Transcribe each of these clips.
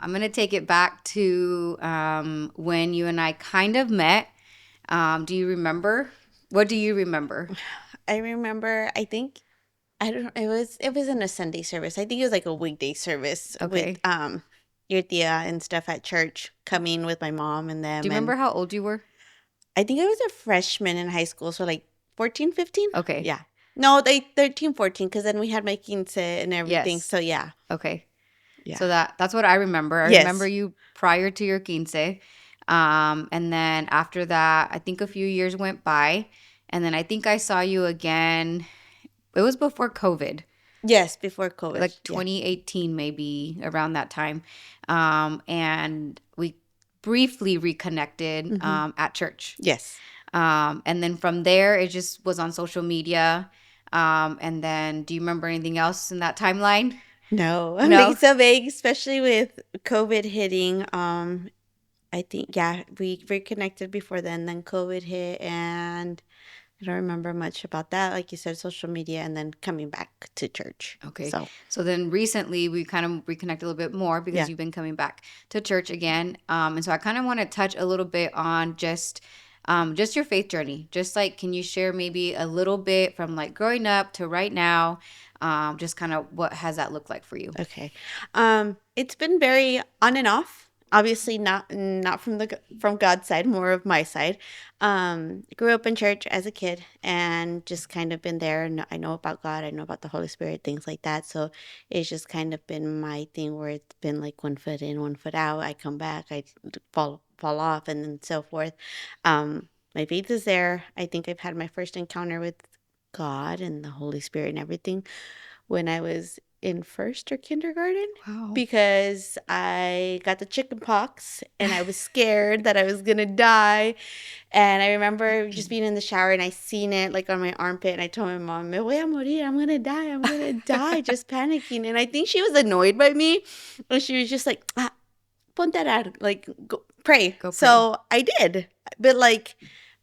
I'm going to take it back to when you and I kind of met. Do you remember? What do you remember? I remember, I think, I don't know, it was in a Sunday service. I think it was like a weekday service with Okay. your tia and stuff at church coming with my mom and Do them. you And remember how old you were? I think I was a freshman in high school, so like 14, 15. Okay. Yeah. No, they 13, 14, because then we had my quince and everything. Yes. So yeah. Okay. Yeah. So that's what I remember. I remember Yes. you prior to your quince. And then after that, I think a few years went by. And then I think I saw you again. It was before COVID, Yes, before COVID. like Yeah. 2018, maybe around that time. And we briefly reconnected Mm-hmm. at church. Yes. And then from there, it just was on social media. And then, do you remember anything else in that timeline? No, No? it's so vague, especially with COVID hitting. I think, yeah, we reconnected before then COVID hit, and I don't remember much about that. Like you said, social media, and then coming back to church. Okay. So, So then recently we kind of reconnected a little bit more because yeah. you've been coming back to church again. And so I kind of want to touch a little bit on just your faith journey. Just like, can you share maybe a little bit from like growing up to right now? Just kind of what has that looked like for you? Okay. It's been very on and off. Obviously not from God's side, more of my side. Grew up in church as a kid and just kind of been there, and I know about God, I know about the Holy Spirit, things like that. So it's just kind of been my thing where it's been like one foot in, one foot out. I come back, I fall off, and then so forth. My faith is there. I think I've had my first encounter with God and the Holy Spirit and everything when I was in first or kindergarten, Wow. because I got the chickenpox and I was scared that I was gonna die. And I remember just being in the shower and I seen it like on my armpit, and I told my mom, "Me voy a morir, I'm gonna die, I'm gonna die," just panicking. And I think she was annoyed by me, and she was just like, ponte a orar, like, go pray. Go pray. So I did. But like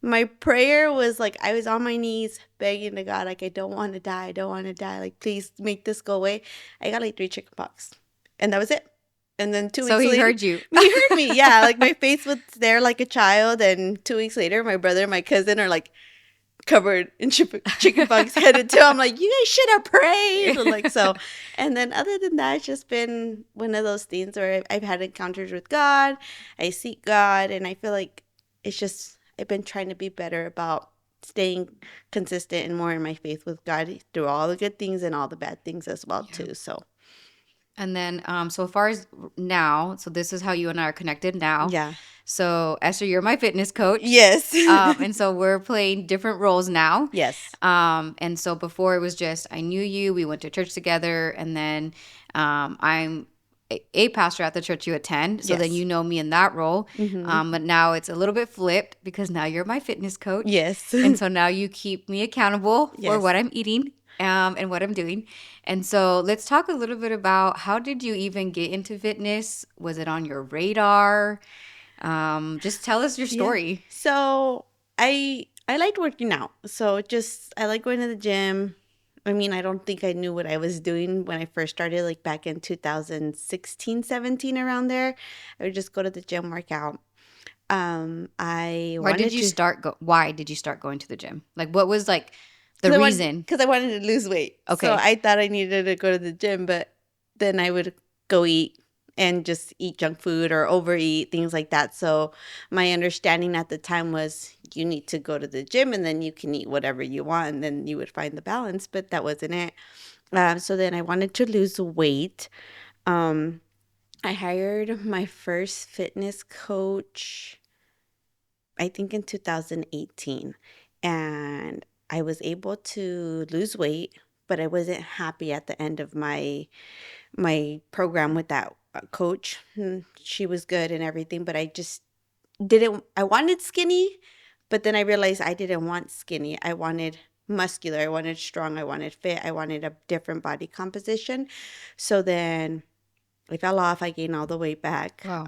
my prayer was like I was on my knees begging to God, like, I don't want to die. I don't want to die. Like, please make this go away. I got like 3 chickenpox. And that was it. And then two So weeks he later, heard you. he heard me. Yeah. Like my face was there like a child. And 2 weeks later, my brother and my cousin are like covered in chickenpox headed to. I'm like, you guys should have prayed. Like, so, and then other than that, it's just been one of those things where I've had encounters with God. I seek God, and I feel like it's just, I've been trying to be better about staying consistent and more in my faith with God through all the good things and all the bad things as well, Yeah. too. So, And then, so far as now, so this is how you and I are connected now. yeah. So, Esther, you're my fitness coach. Yes. And so we're playing different roles now. Yes. And so before it was just I knew you, we went to church together, and then I'm a pastor at the church you attend. So then Yes. you know me in that role. Mm-hmm. But now it's a little bit flipped because now you're my fitness coach. Yes. And so now you keep me accountable for Yes. what I'm eating and what I'm doing. And so let's talk a little bit about how did you even get into fitness? Was it on your radar? Just tell us your Yeah. story. So I liked working out. So just I like going to the gym. I mean, I don't think I knew what I was doing when I first started, like back in 2016, 17, around there. I would just go to the gym, work out. I Why did wanted you to, start why did you start going to the gym? Like what was like the because reason? I wanted to lose weight. So Okay. I thought I needed to go to the gym, but then I would go eat and just eat junk food or overeat, things like that. So my understanding at the time was you need to go to the gym and then you can eat whatever you want and then you would find the balance, but that wasn't it. So then I wanted to lose weight. Um, I hired my first fitness coach, I think in 2018, and I was able to lose weight, but I wasn't happy at the end of my program with that coach. She was good and everything, but I just didn't. I wanted skinny, but then I realized I didn't want skinny. I wanted muscular. I wanted strong. I wanted fit. I wanted a different body composition. So then I fell off. I gained all the weight back. Wow.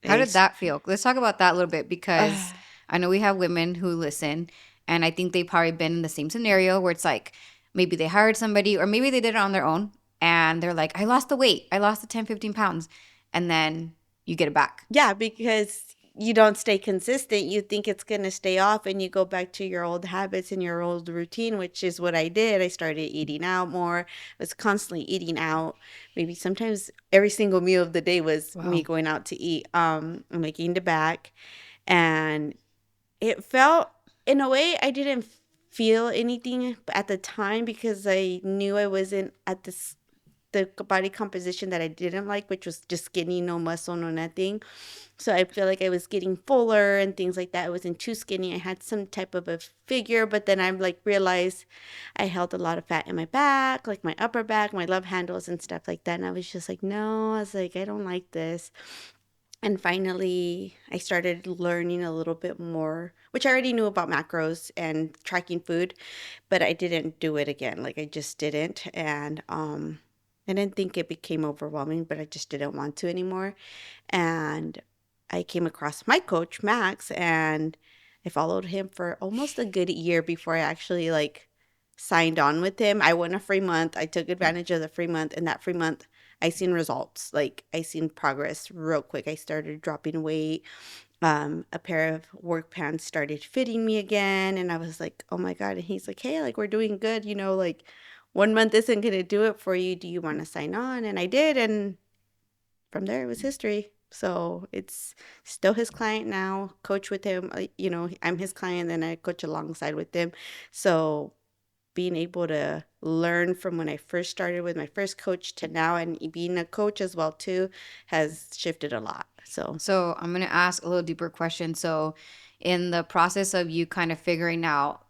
How I did that feel? Let's talk about that a little bit because uh, I know we have women who listen and I think they've probably been in the same scenario where it's like maybe they hired somebody or maybe they did it on their own and they're like, I lost the weight. I lost the 10, 15 pounds. and then you get it back. Yeah, because you don't stay consistent. You think it's going to stay off and you go back to your old habits and your old routine, which is what I did. I started eating out more. I was constantly eating out. Maybe sometimes every single meal of the day was me Wow. going out to eat. And I gained it back. And it felt, in a way, I didn't feel anything at the time because I knew I wasn't at this the body composition that I didn't like, which was just skinny, no muscle, no nothing. So I feel like I was getting fuller and things like that. I wasn't too skinny. I had some type of a figure, but then I'm like realized I held a lot of fat in my back, like my upper back, my love handles and stuff like that. And I was just like, no, I was like, I don't like this. And finally, I started learning a little bit more, which I already knew about macros and tracking food, but I didn't do it again. Like I just didn't. And I didn't think it became overwhelming, but I just didn't want to anymore. And I came across my coach, Max, and I followed him for almost a good year before I actually like signed on with him. I won a free month. I took advantage of the free month, and that free month I seen results. Like I seen progress real quick. I started dropping weight. A pair of work pants started fitting me again, and I was like, "Oh my god!" And he's like, "Hey, like we're doing good, like 1 month isn't gonna do it for you. Do you want to sign on?" And I did, and from there it was history. So it's still his client now. Coach with him, I'm his client, and I coach alongside with him. So being able to learn from when I first started with my first coach to now and being a coach as well too has shifted a lot. So So I'm going to ask a little deeper question. So, in the process of you kind of figuring out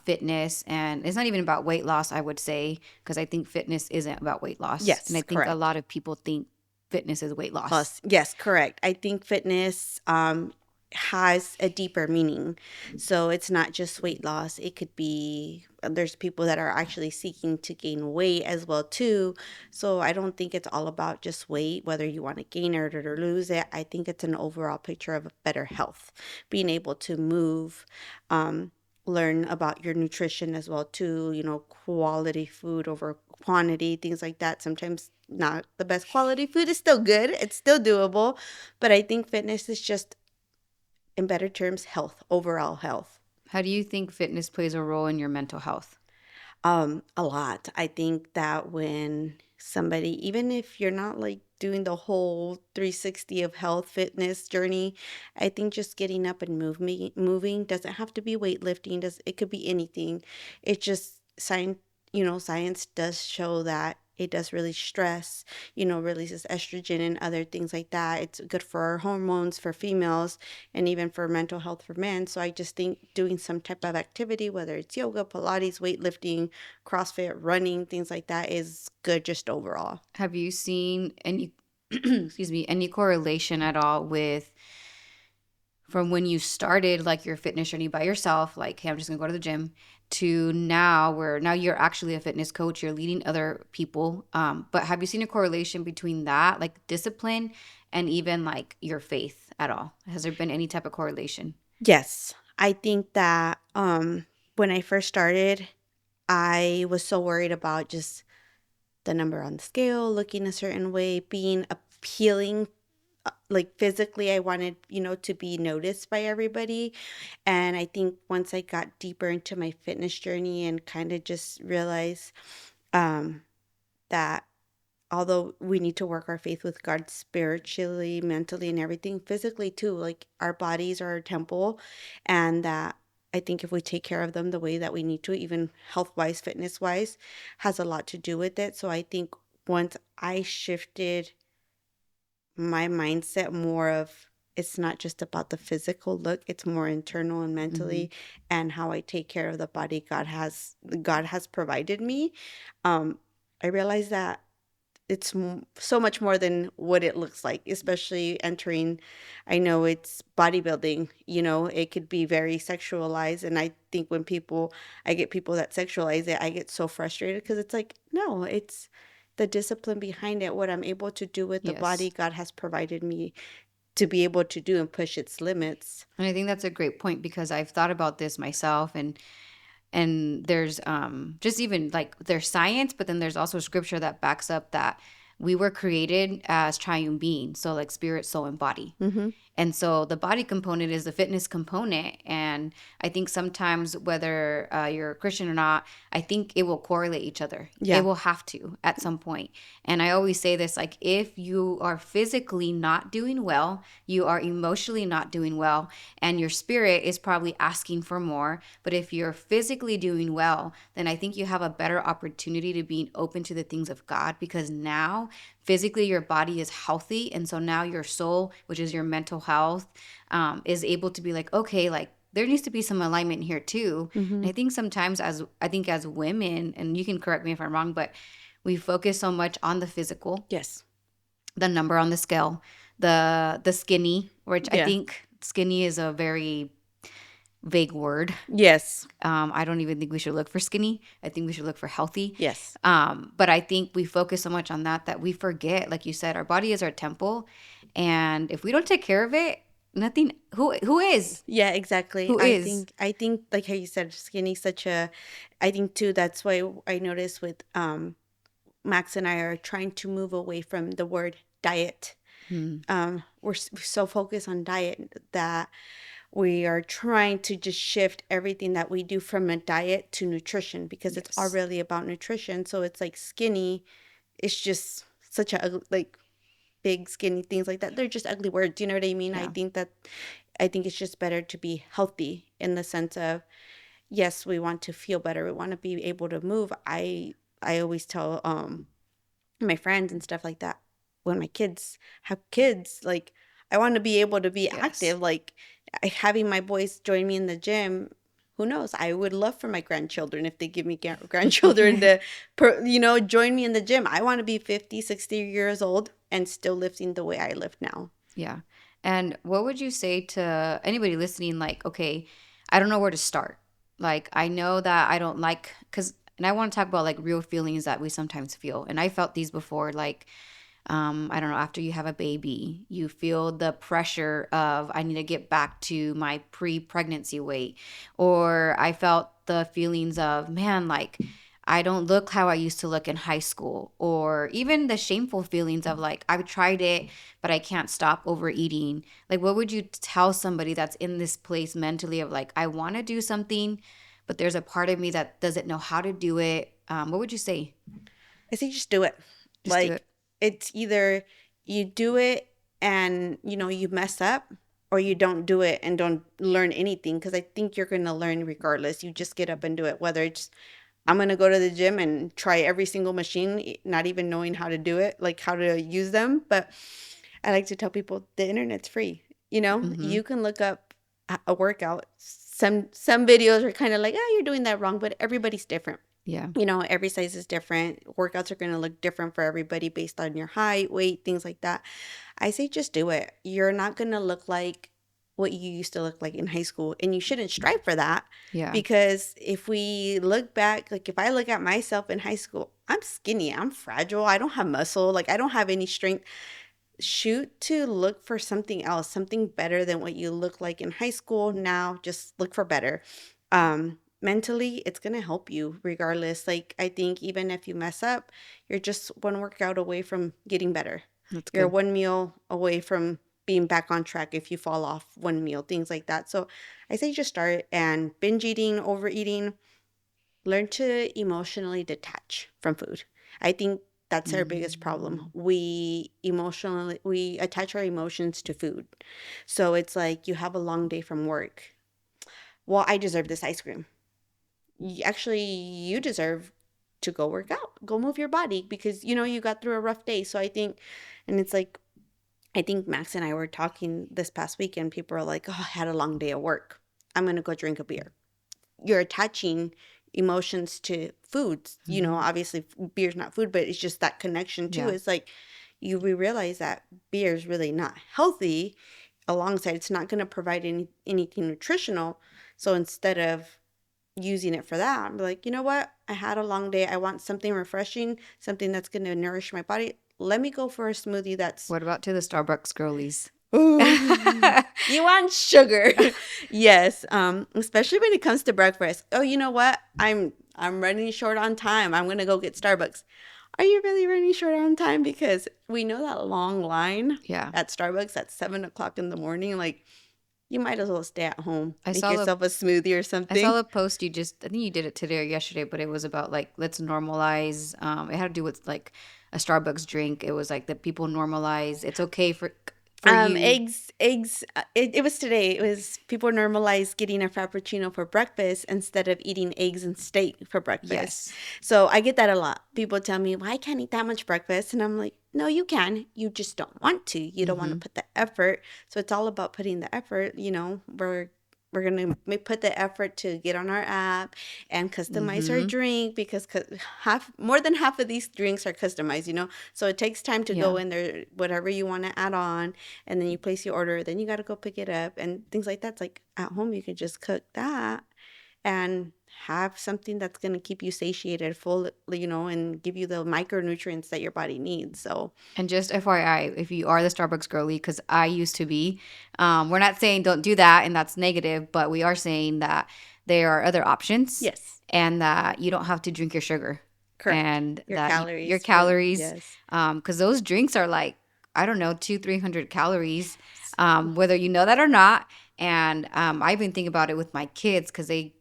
fitness, and it's not even about weight loss, I would say, because I think fitness isn't about weight loss. And I yes, think a correct. lot of people think fitness is weight loss. Plus, yes, correct. I think fitness has a deeper meaning. So it's not just weight loss. It could be there's people that are actually seeking to gain weight as well too. So I don't think it's all about just weight, whether you want to gain it or lose it. I think it's an overall picture of better health, being able to move, um, learn about your nutrition as well too. Quality food over quantity, things like that. Sometimes not the best quality food is still good. It's still doable, but I think fitness is just in better terms health, overall health. How do you think fitness plays a role in your mental health? A lot. I think that when somebody, even if you're not like doing the whole 360 of health fitness journey, I think just getting up and moving doesn't have to be weightlifting. It could be anything. It's just science does show that it does really stress, releases estrogen and other things like that. It's good for our hormones for females and even for mental health for men. So I just think doing some type of activity, whether it's yoga, Pilates, weightlifting, CrossFit, running, things like that, is good just overall. Have you seen any, excuse me, any correlation at all with from when you started like your fitness journey by yourself, like, hey, I'm just gonna go to the gym, to now where now you're actually a fitness coach, you're leading other people. But have you seen a correlation between that, like discipline, and even like your faith at all? Has there been any type of correlation? Yes, I think that when I first started, I was so worried about just the number on the scale, looking a certain way, being appealing. Like physically, I wanted, to be noticed by everybody. And I think once I got deeper into my fitness journey and kind of just realized um, that although we need to work our faith with God spiritually, mentally, and everything, physically too, like our bodies are our temple, and that I think if we take care of them the way that we need to, even health wise, fitness wise, has a lot to do with it. So I think once I shifted my mindset more of it's not just about the physical look, it's more internal and Hmm. mentally and how I take care of the body God has provided me. um I realized that it's so much more than what it looks like, especially entering. I know it's bodybuilding, it could be very sexualized. And I think I get people that sexualize it, I get so frustrated because it's like, no, it's the discipline behind it, what I'm able to do with the body Yes. God has provided me to be able to do and push its limits. And I think that's a great point because I've thought about this myself, and there's just even like there's science, but then there's also scripture that backs up that we were created as triune beings, so like spirit, soul, and body. Mm-hmm. And so the body component is the fitness component. And I think sometimes, whether you're a Christian or not, I think it will correlate each other. It Yeah. will have to at some point. And I always say this, like, if you are physically not doing well, you are emotionally not doing well, and your spirit is probably asking for more. But if you're physically doing well, then I think you have a better opportunity to being open to the things of God, because now physically your body is healthy, and so now your soul, which is your mental health, is able to be like, okay, like there needs to be some alignment here too. Mm-hmm. And I think sometimes, as women, and you can correct me if I'm wrong, but we focus so much on the physical, Yes. the number on the scale, the skinny, which I Yeah. think skinny is a very vague word. Yes. I don't even think we should look for skinny. I think we should look for healthy. Yes. But I think we focus so much on that we forget, like you said, our body is our temple, and if we don't take care of it, nothing. Who is? Yeah, exactly. Who I is? think I think like how you said, skinny such a I think too that's why I noticed with Max and I are trying to move away from the word diet. Hmm. We're so focused on diet that we are trying to just shift everything that we do from a diet to nutrition, because it's all Yes. really about nutrition. So it's like skinny, it's just such a like big skinny things like that. They're just ugly words. You know what I mean? Yeah. I think it's just better to be healthy in the sense of, yes, we want to feel better. We want to be able to move. I always tell my friends and stuff like that, when my kids have kids, like I want to be able to be Yes. active, like having my boys join me in the gym. Who knows, I would love for my grandchildren, if they give me grandchildren, to join me in the gym. I want to be 50, 60 years old and still lifting the way I lift now. Yeah. And what would you say to anybody listening? Like, okay, I don't know where to start. Like, I know that I don't like, and I want to talk about like real feelings that we sometimes feel. And I felt these before, like, I don't know, after you have a baby, you feel the pressure of, I need to get back to my pre pregnancy weight. Or I felt the feelings of, man, like, I don't look how I used to look in high school. Or even the shameful feelings of, like, I've tried it, but I can't stop overeating. Like, what would you tell somebody that's in this place mentally of, like, I want to do something, but there's a part of me that doesn't know how to do it? What would you say? I say just do it. Just do Like, it. it's either you do it and you mess up, or you don't do it and don't learn anything, because I think you're going to learn regardless. You just get up and do it, whether it's I'm going to go to the gym and try every single machine, not even knowing how to do it, like how to use them. But I like to tell people the internet's free. Mm-hmm. You can look up a workout. Some videos are kind of like, oh, you're doing that wrong, but everybody's different. Yeah. Every size is different. Workouts are going to look different for everybody based on your height, weight, things like that. I say just do it. You're not going to look like what you used to look like in high school, and you shouldn't strive for that, Yeah. because if we look back, like if I look at myself in high school, I'm skinny, I'm fragile, I don't have muscle, like I don't have any strength. Shoot to look for something else, something better than what you look like in high school. Now just look for better. Mentally, it's going to help you regardless. Like, I think even if you mess up, you're just one workout away from getting better. That's You're good. one meal away from being back on track if you fall off one meal, things like that. So I say just start. And binge eating, overeating, learn to emotionally detach from food. I think that's our biggest problem. Mm. We attach our emotions to food. So it's like you have a long day from work. Well, I deserve this ice cream. Actually, you deserve to go work out, go move your body, because you got through a rough day. So I think, and it's like, I think Max and I were talking this past weekend. People are like, oh, I had a long day at work, I'm gonna go drink a beer. You're attaching emotions to foods. Mhm. Obviously beer's not food, but it's just that connection too. Yeah. It's like we realize that beer is really not healthy. Alongside, it's not going to provide anything nutritional. So instead of using it for that, I'm like, you know what? I had a long day. I want something refreshing, something that's going to nourish my body. Let me go for a smoothie that's What about to the Starbucks girlies? ooh, you want sugar. Yes, especially when it comes to breakfast. Oh, you know what? I'm running short on time. I'm gonna go get Starbucks. are you really running short on time? Because we know that long line Yeah. at Starbucks at 7 o'clock in the morning. Like, you might as well stay at home, I make saw the yourself a smoothie or I saw something. the post you just, I think you did it today or yesterday, but it was about like let's normalize. It had to do with like a Starbucks drink. It was like that people normalize. It's okay for you. It was today. It was people normalize getting a frappuccino for breakfast instead of eating eggs and steak for breakfast. Yes. So I get that a lot. People tell me, "Well, I can't eat that much breakfast," and I'm like, "No, you can. You just don't want to. You don't want to Mm-hmm. put the effort." So it's all about putting the effort. We're gonna put the effort to get on our app and customize our Mm-hmm. drink because half more than half of these drinks are customized. So it takes time to go Yeah. in there, whatever you want to add on, and then you place your order, then you got to go pick it up and things like that. It's like at home you could just cook that and have something that's going to keep you satiated full, and give you the micronutrients that your body needs. So And just FYI, if you are the Starbucks girly, because I used to be, we're not saying don't do that and that's negative, but we are saying that there are other options yes, and that you don't have to drink your sugar correct. and Your that your calories for calories, yes. because those drinks are like, I don't know, 300 calories, Yes. whether you know that or not. And I even think about it with my kids because they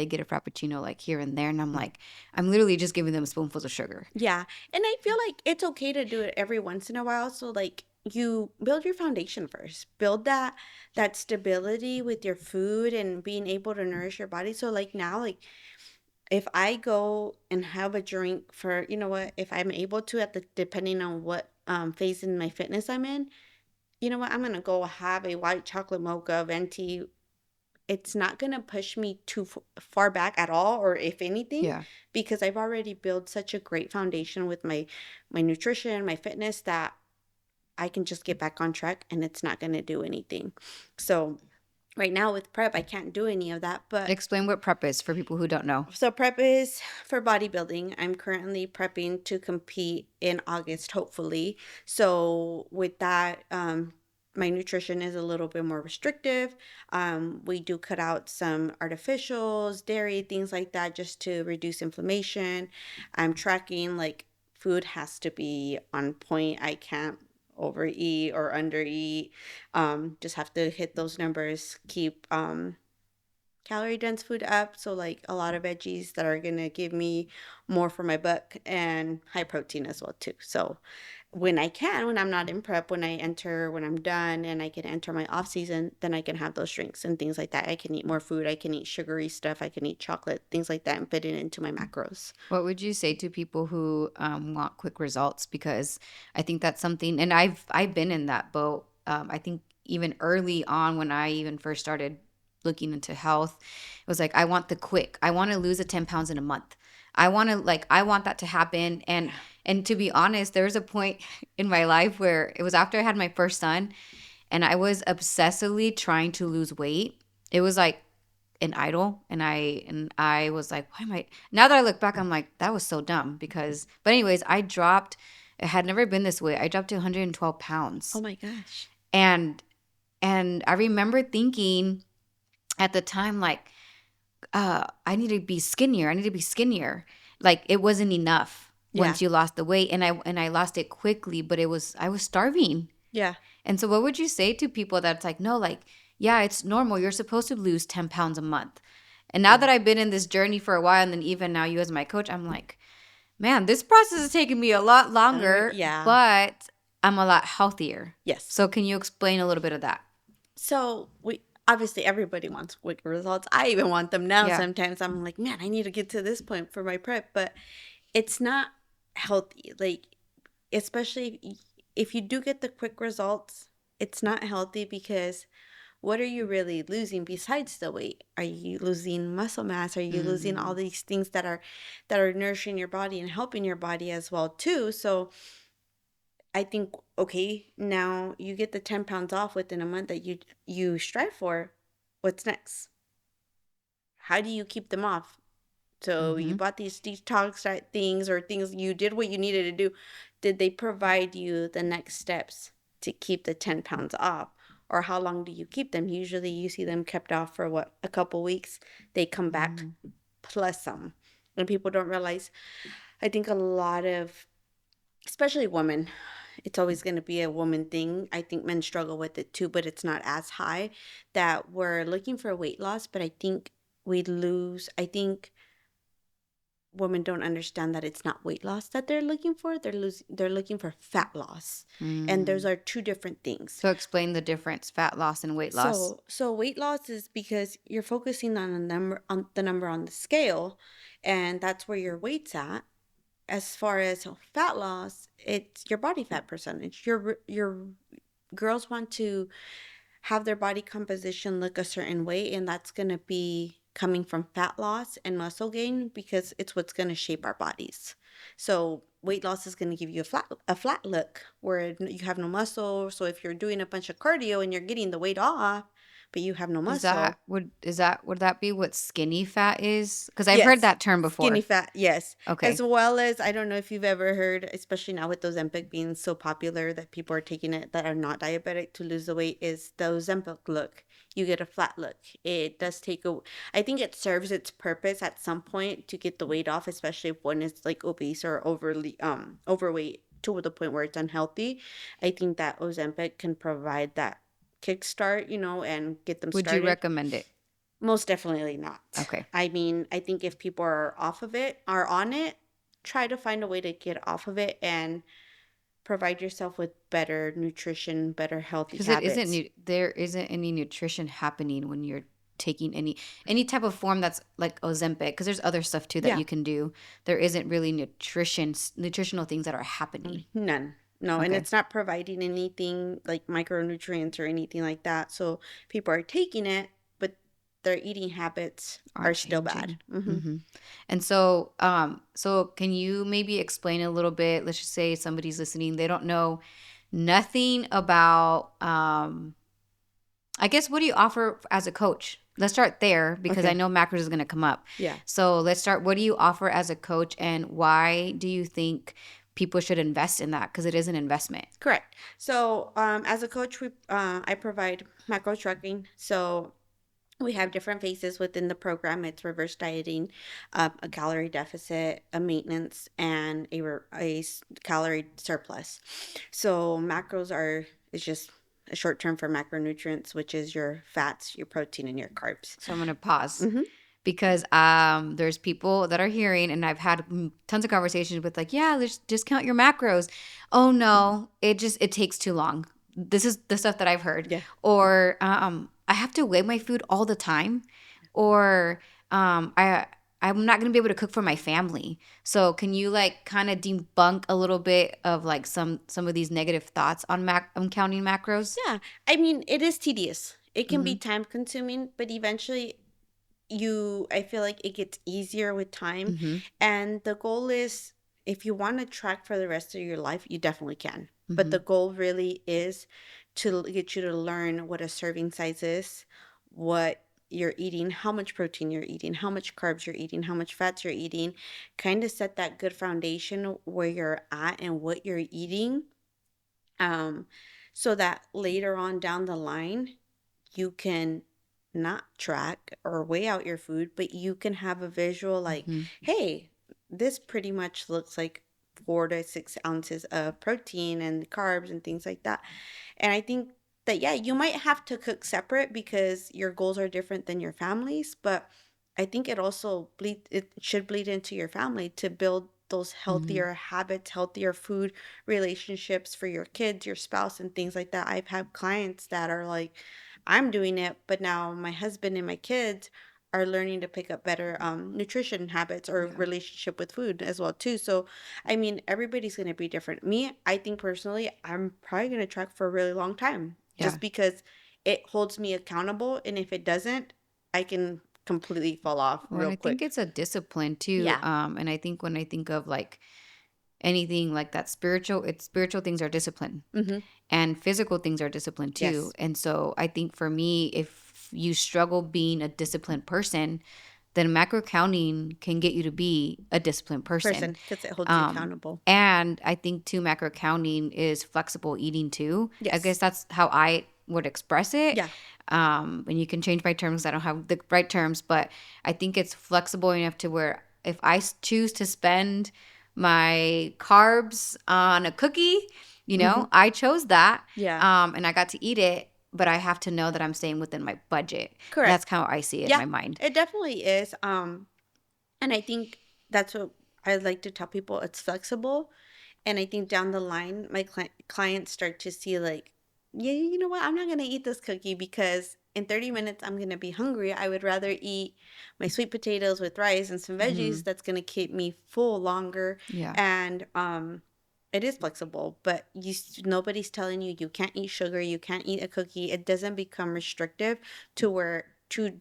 get a Frappuccino like here and there. And I'm like, I'm literally just giving them spoonfuls of sugar. Yeah. And I feel like it's okay to do it every once in a while. So like you build your foundation first. Build that stability with your food and being able to nourish your body. So like now, like if I go and have a drink for, if I'm able to at the depending on what phase in my fitness I'm in, you know what, I'm gonna go have a white chocolate mocha venti. It's not gonna push me too far back at all, or if anything, Yeah. because I've already built such a great foundation with my nutrition, my fitness that I can just get back on track and it's not gonna do anything. So right now with prep, I can't do any of that, but Explain what prep is for people who don't know. so prep is for bodybuilding. I'm currently prepping to compete in August, hopefully. So with that, my nutrition is a little bit more restrictive. We do cut out some artificials, dairy, things like that, just to reduce inflammation. I'm tracking like food has to be on point. I can't overeat or undereat. Just have to hit those numbers. Keep calorie dense food up. So, like a lot of veggies that are going to give me more for my buck and high protein as well, too. So, when I'm not in prep, when I'm done and I can enter my off season, then I can have those drinks and things like that. I can eat more food. I can eat sugary stuff. I can eat chocolate, things like that, and fit it into my macros. What would you say to people who want quick results? Because I think that's something, and I've been in that boat. I think even early on when I even first started looking into health, it was like I want the quick. I want to lose a 10 pounds in a month. I want that to happen. And to be honest, there was a point in my life where it was after I had my first son, and I was obsessively trying to lose weight. It was like an idol, and I was like, why am I, now that I look back I'm like that was so dumb because, but anyways, I dropped, it had never been this way, I dropped to 112 Oh pounds. my gosh. and and I remember thinking at the time like, I need to be skinnier, I need to be skinnier. Like it wasn't enough Yeah. once you lost the weight, and I lost it quickly, but I was starving. Yeah. And so what would you say to people that's like, no, like, yeah, it's normal. You're supposed to lose 10 pounds a month. And now Yeah. that I've been in this journey for a while, and then even now you as my coach, I'm like, man, this process is taking me a lot longer, Yeah. but I'm a lot healthier. Yes. So can you explain a little bit of that? So we obviously everybody wants quick results. I even want them now. Yeah. Sometimes I'm like, man, I need to get to this point for my prep, but it's not healthy. Like especially if you do get the quick results, it's not healthy because what are you really losing besides the weight? Are you losing muscle mass? Are you losing all Mm-hmm. these things that are nourishing your body and helping your body as well too? So I think okay, now you get the 10 pounds off within a month that you strive for. What's next? How do you keep them off? So you Mm-hmm. bought these detox type things or things you did what you needed to do. Did they provide you the next steps to keep the 10 pounds off? Or how long do you keep them? Usually you see them kept off for what, a couple weeks. They come back Mm-hmm. plus some. And people don't realize, I think a lot of especially women. It's always going to be a woman thing. I think men struggle with it too, but it's not as high that we're looking for weight loss. But I think we lose. I think women don't understand that it's not weight loss that they're looking for. They're looking for fat loss, and those Mm. are two different things. So explain the difference: fat loss and weight loss. So weight loss is because you're focusing on the number on the scale, and that's where your weight's at. As far as fat loss, it's your body fat percentage. Your girls want to have their body composition look a certain way, and that's going to be coming from fat loss and muscle gain because it's what's going to shape our bodies. So weight loss is going to give you a flat look where you have no muscle. So if you're doing a bunch of cardio and you're getting the weight off, but you have no muscle. Would that be what skinny fat is? Because I've heard Yes. that term Skinny before. fat, yes. As Okay. well as, I don't know if you've ever heard, especially now with Ozempic being so popular that people are taking it that are not diabetic to lose the weight, is the Ozempic look. You get a flat look. It does take I think it serves its purpose at some point to get the weight off, especially if one is like obese or overweight to the point where it's unhealthy. I think that Ozempic can provide that kickstart, and get them Would you started. recommend it? Most definitely not. Okay. I mean, I think if people are on it, try to find a way to get off of it and provide yourself with better nutrition, better healthy Because habits. there isn't any nutrition happening when you're taking any type of form that's like Ozempic. Because there's other stuff too that Yeah, you can do. There isn't really nutritional things that are happening. none. No, and Okay. it's not providing anything like micronutrients or anything like that. So people are taking it, but their eating habits are Aren't still bad. changing. Hmm. And so can you maybe explain a little bit? Let's just say somebody's listening, they don't know nothing about. I guess what do you offer as a coach? Let's start there because I Okay. know macros is going to come up. Yeah. So let's start. What do you offer as a coach, and why do you think people should invest in that? Because it is an investment. Correct. So, as a coach, I provide macro tracking. So we have different phases within the program. It's reverse dieting, a calorie deficit, a maintenance, and calorie surplus. So macros is just a short term for macronutrients, which is your fats, your protein, and your carbs. So I'm going to pause Mm-hmm. because there's people that are hearing, and I've had tons of conversations with like, yeah, let's just count your macros. Oh no, it takes too long. This is the stuff that I've heard. Yeah. Or I have to weigh my food all the time, or I'm not gonna be able to cook for my family. So can you like kind of debunk a little bit of like some of these negative thoughts on on counting macros? Yeah. I mean, it is tedious. It can be Mm-hmm. time consuming, but eventually I feel like it gets easier with time, Mm-hmm. and the goal is, if you want to track for the rest of your life, you definitely can, but Mm-hmm. the goal really is to get you to learn what a serving size is, what you're eating, how much protein you're eating, how much carbs you're eating, how much fats you're eating, kind of set that good foundation where you're at and what you're eating, um so that later on down the line you can not track or weigh out your food, but you can have a visual like, Mm-hmm. hey, this pretty much looks like 4 to 6 ounces of protein and carbs and things like that. And I think that, yeah, you might have to cook separate because your goals are different than your family's, but I think it should bleed into your family to build those Mm-hmm. healthier habits, healthier food relationships for your kids, your spouse, and things like that. I've had clients that are like, I'm doing it, but now my husband and my kids are learning to pick up better nutrition habits or Yeah. relationship with food as well too. So, I mean, everybody's going to be different. Me, I think personally, I'm probably going to track for a really long time Yeah. just because it holds me accountable, and if it doesn't, I can completely fall off Well, and real I think quick. it's a discipline too. Yeah. And I think when I think of like anything like that spiritual things are discipline, Mhm. and physical things are discipline too. Yes. And so I think for me, if you struggle being a disciplined person, then macro counting can get you to be a disciplined person. Person, because it holds you Um, accountable. and I think too, macro counting is flexible eating too. I guess Yes. that's how I would express it. Yeah. And you can change my terms. I don't have the right terms, but I think it's flexible enough to where if I choose to spend my carbs on a cookie. Hmm. I chose that, Yeah. and I got to eat it, but I have to know that I'm staying within my budget. Correct. That's how I see it in Yeah, my mind. it definitely is. And I think that's what I like to tell people. It's flexible. And I think down the line, my clients start to see, like, yeah, you know what? I'm not going to eat this cookie because in 30 minutes, I'm going to be hungry. I would rather eat my sweet potatoes with rice and some veggies. Hmm. That's going to keep me full longer. Yeah. And it is flexible, but nobody's telling you you can't eat sugar, you can't eat a cookie. It doesn't become restrictive to where 2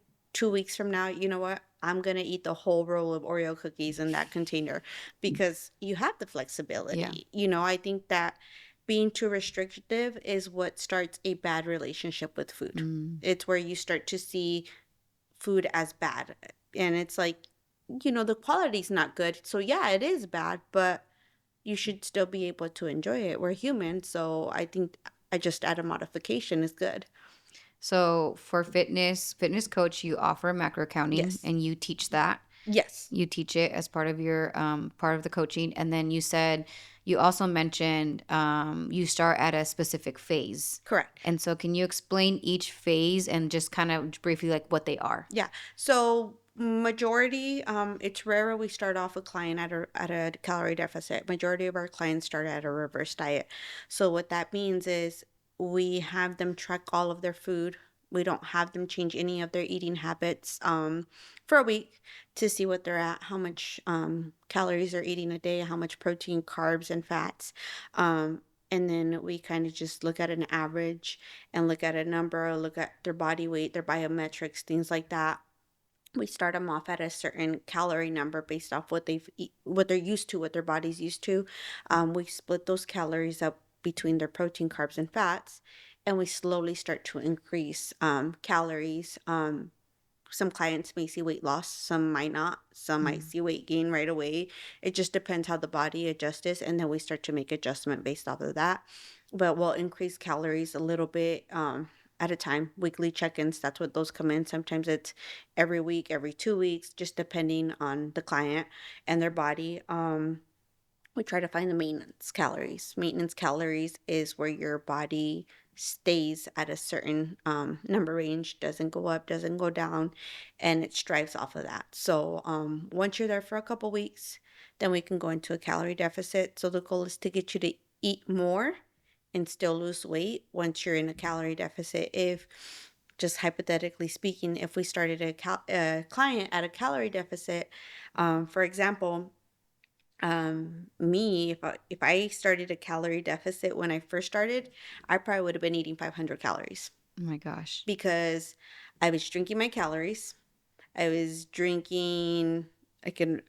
weeks from now, you know what? I'm gonna eat the whole roll of Oreo cookies in that container because you have the Yeah. flexibility. I think that being too restrictive is what starts a bad relationship with food. Mm. It's where you start to see food as bad. And it's like, the quality's not good. So yeah, it is bad, but you should still be able to enjoy it. We're human, so I think I just add a modification is good. So for fitness coach, you offer macro counting Yes. and you teach that. Yes. You teach it as part of your part of the coaching, and then you said you also mentioned you start at a specific phase. Correct. And so, can you explain each phase and just kind of briefly like what they are? Yeah. So majority, it's rare we start off a client at a calorie deficit. Majority of our clients start at a reverse diet. So what that means is we have them track all of their food. We don't have them change any of their eating habits for a week to see what they're at, how much calories they're eating a day, how much protein, carbs, and fats. Um, and then we kind of just look at an average and look at a number, look at their body weight, their biometrics, things like that. We start them off at a certain calorie number based off what they're used to, what their body's used to. We split those calories up between their protein, carbs, and fats, and we slowly start to increase calories. Some clients may see weight loss, some might not. Some might Mm. see weight gain right away. It just depends how the body adjusts, and then we start to make adjustment based off of that. But we'll increase calories a little bit at a time. Weekly check-ins, that's what those come in. Sometimes it's every week, every 2 weeks, just depending on the client and their body. We try to find the maintenance calories. Maintenance calories is where your body stays at a certain number range, doesn't go up, doesn't go down, and it strives off of that. So once you're there for a couple weeks, then we can go into a calorie deficit. So the goal is to get you to eat more and still lose weight once you're in a calorie deficit. If just hypothetically speaking, if we started a client at a calorie deficit, for example, me, if I started a calorie deficit when I first started, I probably would have been eating 500 calories Oh my gosh. because I was drinking my calories. I was drinking. I can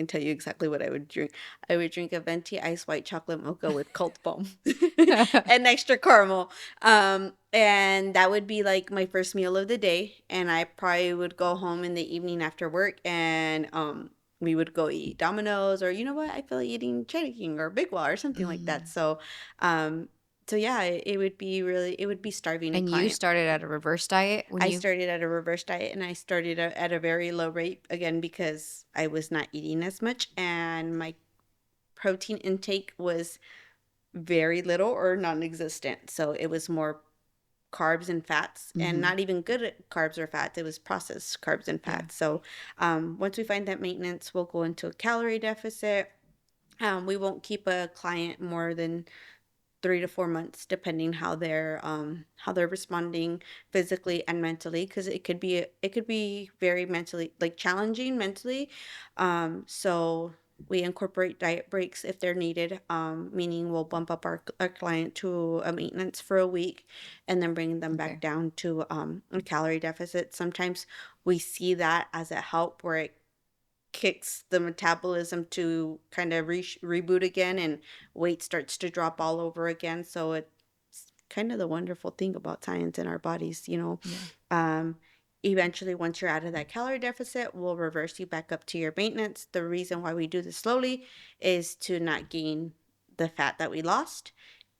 tell you exactly what I would drink. I would drink a venti iced white chocolate mocha with cold foam and extra caramel. And that would be like my first meal of the day. And I probably would go home in the evening after work and we would go eat Domino's or you know what, I feel like eating Cheddar King or Big Wall or something like that. Mm. Um, so yeah, it would be starving a And you client. started at a reverse diet when I you. started at a reverse diet and I started at a very low rate again because I was not eating as much and my protein intake was very little or non-existent. So it was more carbs and fats and Hmm. not even good at carbs or fats. It was processed carbs and Yeah. fats. So once we find that maintenance, we'll go into a calorie deficit. We won't keep a client more than 3 to 4 months, depending how they're responding physically and mentally, because it could be very mentally like challenging mentally. So we incorporate diet breaks if they're needed, meaning we'll bump up our client to a maintenance for a week and then bring them back Okay. down to a calorie deficit. Sometimes we see that as a help where it kicks the metabolism to kind of reboot again and weight starts to drop all over again. So it's kind of the wonderful thing about science in our bodies. Yeah. um, Eventually once you're out of that calorie deficit, we'll reverse you back up to your maintenance. The reason why we do this slowly is to not gain the fat that we lost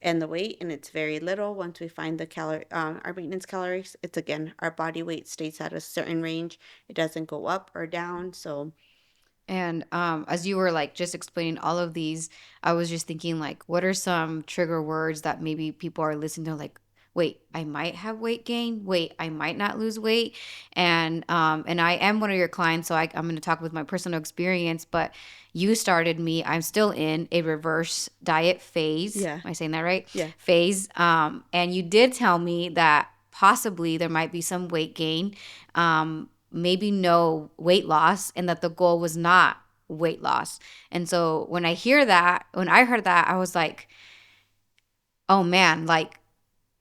and the weight, and it's very little. Once we find the our maintenance calories, it's again our body weight stays at a certain range. It doesn't go up or down. So And as you were like just explaining all of these, I was just thinking like, what are some trigger words that maybe people are listening to? Like, wait, I might have weight gain. Wait, I might not lose weight. And I am one of your clients, so I'm going to talk with my personal experience. But you started me. I'm still in a reverse diet phase. Yeah. Am I saying that right? Yeah. Phase. And you did tell me that possibly there might be some weight gain. Maybe no weight loss, and that the goal was not weight loss. And so when I heard that, I was like, oh man, like,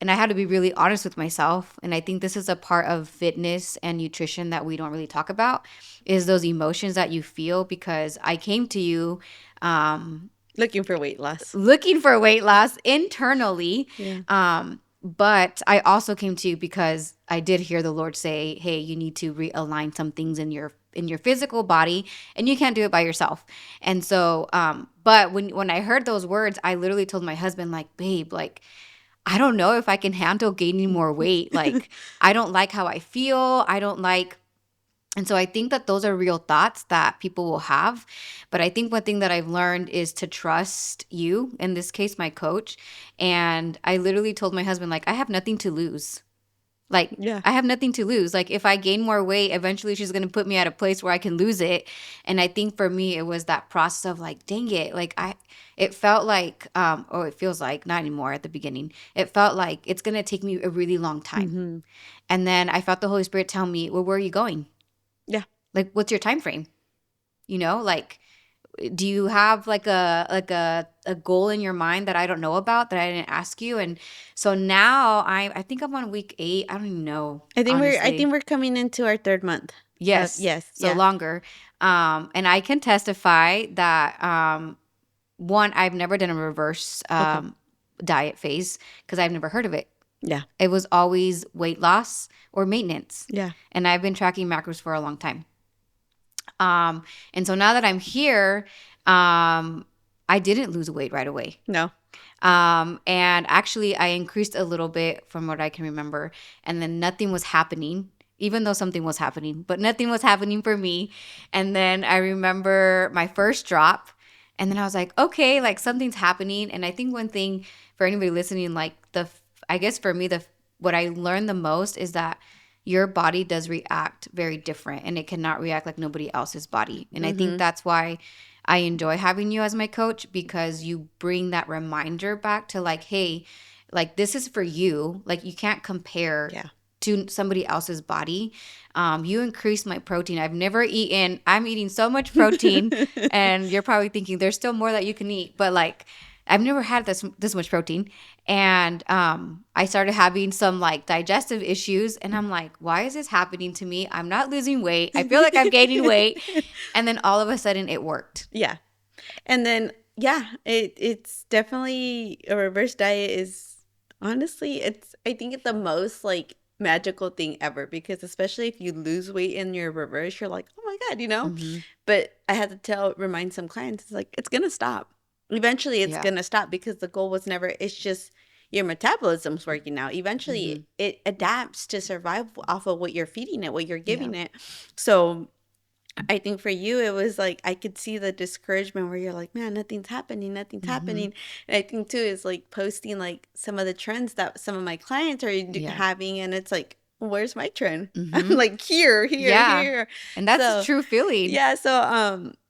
and I had to be really honest with myself. And I think this is a part of fitness and nutrition that we don't really talk about, is those emotions that you feel, because I came to you um, Looking for weight loss. looking for weight loss internally. Yeah. But I also came to you because I did hear the Lord say, "Hey, you need to realign some things in your physical body, and you can't do it by yourself." And so, but when I heard those words, I literally told my husband, like, "Babe, like, I don't know if I can handle gaining more weight. Like, I don't like how I feel. I don't like." And so I think that those are real thoughts that people will have. But I think one thing that I've learned is to trust you, in this case, my coach. And I literally told my husband, like, I have nothing to lose. Like, Yeah. I have nothing to lose. Like, if I gain more weight, eventually she's going to put me at a place where I can lose it. And I think for me, it was that process of like, dang it. Like, it felt like, or it feels like, not anymore at the beginning, it felt like it's going to take me a really long time. Mm-hmm. And then I felt the Holy Spirit tell me, well, where are you going? Yeah. Like, what's your time frame? Like, do you have like a goal in your mind that I don't know about, that I didn't ask you? And so now I think I'm on week 8. I don't even know, I think honestly. we're coming into our third month. Yes, Yes. so Yeah. longer. And I can testify that one, I've never done a reverse Okay. diet phase, because I've never heard of it. Yeah. It was always weight loss or maintenance. Yeah. And I've been tracking macros for a long time. And so now that I'm here, I didn't lose weight right away. No. And actually, I increased a little bit from what I can remember, and then nothing was happening, even though something was happening, but nothing was happening for me. And then I remember my first drop, and then I was like, okay, like something's happening. And I think one thing for anybody listening, like I guess for me, what I learned the most is that your body does react very different, and it cannot react like nobody else's body. And I think Mm-hmm. that's why I enjoy having you as my coach, because you bring that reminder back to like, hey, like this is for you. Like you can't compare Yeah. to somebody else's body. You increase my protein. I'm eating so much protein, and you're probably thinking there's still more that you can eat, but like I've never had this much protein. And I started having some like digestive issues, and I'm like, why is this happening to me? I'm not losing weight. I feel like I'm gaining weight. And then all of a sudden it worked. Yeah. And then it's definitely a reverse diet is honestly it's I think it's the most like magical thing ever, because especially if you lose weight in your reverse, you're like, oh my God, you know? Hmm. But I had to remind some clients, it's like it's gonna stop. Eventually it's Yeah. gonna stop, because the goal was never, it's just your metabolism's working now. Hmm. Eventually it adapts to survive off of what you're feeding it, what you're Yeah. giving it. So I think for you, it was like I could see the discouragement where you're like, man, nothing's happening, nothing's Hmm. happening. And I think too is like posting like some of the trends that some of my clients are Yeah. having, and it's like, where's my trend? I'm Hmm. like here, here, Yeah. here. And that's a So true feeling. yeah, so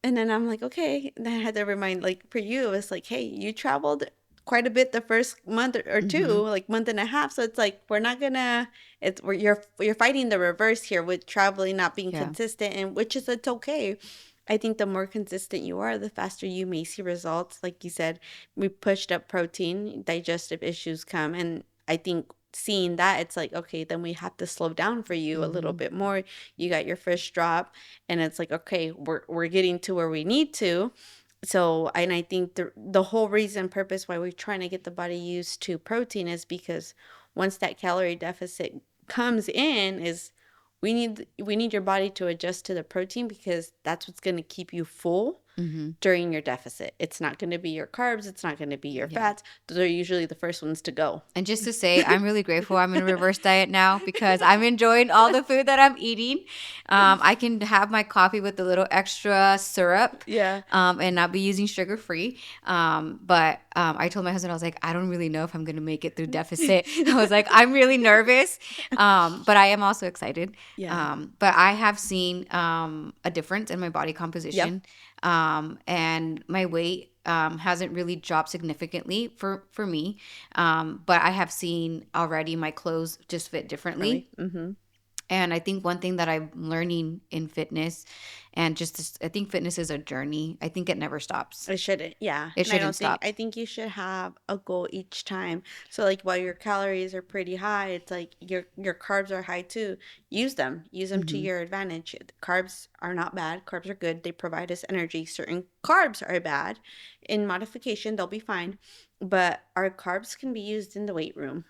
and then I'm like, okay. Then I had to remind, like for you, it was like, hey, you traveled quite a bit the first month or two, Hmm. like month and a half. So it's like we're not gonna it's where you're fighting the reverse here with traveling not being Yeah. consistent, and which is it's okay. I think the more consistent you are, the faster you may see results. Like you said, we pushed up protein, digestive issues come, and I think seeing that it's like, okay, then we have to slow down for you a little Hmm. bit more. You got your first drop, and it's like, okay, we're getting to where we need to. So, and I think the whole reason purpose why we're trying to get the body used to protein is because once that calorie deficit comes in, is we need your body to adjust to the protein, because that's what's going to keep you full. Mm-hmm. during your deficit. It's not going to be your carbs, it's not going to be your Yeah. fats. Those are usually the first ones to go. And just to say, I'm really grateful I'm in a reverse diet now because I'm enjoying all the food that I'm eating. I can have my coffee with a little extra syrup, Yeah. and not be using sugar free. But I told my husband, I was like, I don't really know if I'm going to make it through deficit. I was like, I'm really nervous, but I am also excited. Yeah. But I have seen a difference in my body Yep. composition, and my weight hasn't really dropped significantly for me. But I have seen already my clothes just fit Differently. differently. Mm-hmm. And I think one thing that I'm learning in fitness, and just this, I think fitness is a journey. I think it never stops. It shouldn't, yeah. It And I shouldn't don't think, stop. I think you should have a goal each time. So like while your calories are pretty high, it's like your carbs are high too. Use them. Use them to Hmm. your advantage. Carbs are not bad. Carbs are good. They provide us energy. Certain carbs are bad. In modification, they'll be fine. But our carbs can be used in the weight room.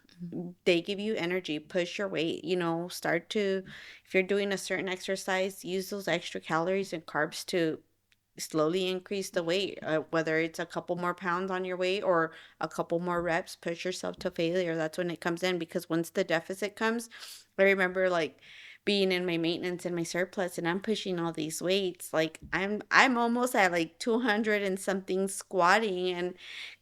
They give you energy. Push your weight. Start to, if you're doing a certain exercise, use those extra calories and carbs to slowly increase the weight, whether it's a couple more pounds on your weight or a couple more reps. Push yourself to failure. That's when it comes in, because once the deficit comes, I remember like being in my maintenance and my surplus, and I'm pushing all these weights, like I'm almost at like 200 and something squatting, and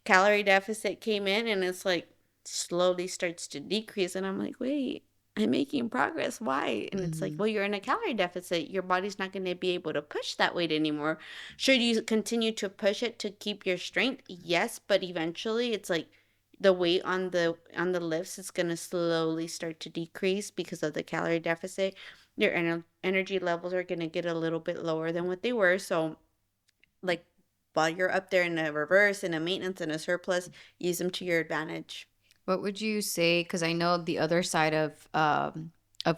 calorie deficit came in, and it's like slowly starts to decrease, and I'm like, wait, I'm making progress. Why? And it's like, Hmm. well, you're in a calorie deficit. Your body's not going to be able to push that weight anymore. Should you continue to push it to keep your strength? Yes, but eventually it's like the weight on the lifts is going to slowly start to decrease because of the calorie deficit. Your energy levels are going to get a little bit lower than what they were. So like while you're up there in a reverse, in a maintenance, and a surplus, use them to your advantage. What would you say? Because I know the other side of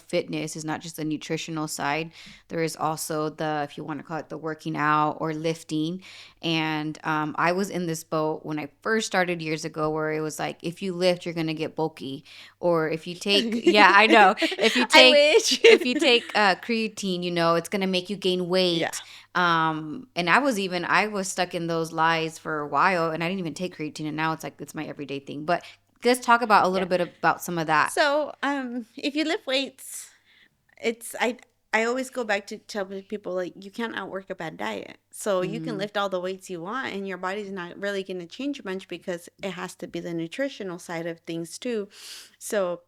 fitness is not just the nutritional side. There is also the, if you want to call it, the working out or lifting. And I was in this boat when I first started years ago, where it was like, if you lift, you're gonna get bulky, or if you take, yeah, I know, if you I take wish. if you take creatine, it's gonna make you gain Yeah. weight. And I was stuck in those lies for a while, and I didn't even take creatine, and now it's my everyday thing. But let's talk about a little Yeah. bit about some of that. So, if you lift weights, it's I always go back to tell people, like, you can't outwork a bad diet. So you can Mm, lift all the weights you want, and your body's not really going to change much, because it has to be the nutritional side of things too. So